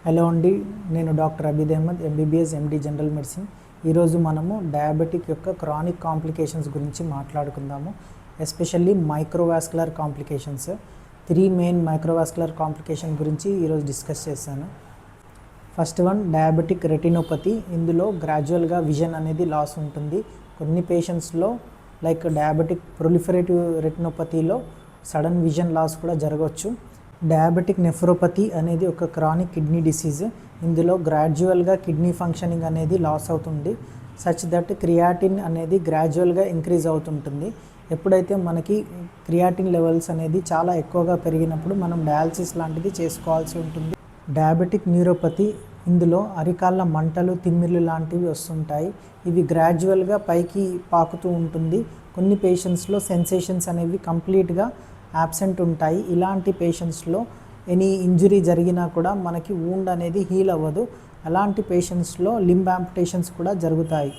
Hello అండి, నేను doctor Abid Ahmed, MBBS, MD general medicine. ఈరోజు మనము డయాబెటిక్ యొక్క క్రానిక్ కాంప్లికేషన్స్ గురించి మాట్లాడుకుందాము. Especially microvascular complications. 3 main microvascular complication గురించి ఈరోజు డిస్కస్ చేశాను. First one diabetic retinopathy. ఇందులో గ్రాడ్యువల్గా విజన్ అనేది లాస్ ఉంటుంది. కొన్ని పేషెంట్స్లో లైక్ డయాబెటిక్ ప్రొలిఫరేటివ్ రెటినోపతిలో సడన్ విజన్ లాస్ కూడా జరగవచ్చు. డయాబెటిక్ నెఫ్రోపతి అనేది ఒక క్రానిక్ కిడ్నీ డిసీజ్. ఇందులో గ్రాడ్యువల్గా కిడ్నీ ఫంక్షనింగ్ అనేది లాస్ అవుతుంది. సచ్ దట్ క్రియాటిన్ అనేది గ్రాడ్యువల్గా ఇంక్రీజ్ అవుతుంటుంది. ఎప్పుడైతే మనకి క్రియాటిన్ లెవెల్స్ అనేది చాలా ఎక్కువగా పెరిగినప్పుడు మనం డయాలసిస్ లాంటిది చేసుకోవాల్సి ఉంటుంది. Diabetic neuropathy. ఇందులో అరికాళ్ళ మంటలు, తిమ్మిర్లు లాంటివి వస్తుంటాయి. ఇవి గ్రాడ్యువల్గా పైకి పాకుతూ ఉంటుంది. కొన్ని పేషెంట్స్లో సెన్సేషన్స్ అనేవి కంప్లీట్గా యాబ్సెంట్ ఉంటాయి. ఇలాంటి పేషెంట్స్లో ఎనీ ఇంజురీ జరిగినా కూడా మనకి వూండ్ అనేది హీల్ అవ్వదు. అలాంటి పేషెంట్స్లో లింబ్ యాంపుటేషన్స్ కూడా జరుగుతాయి.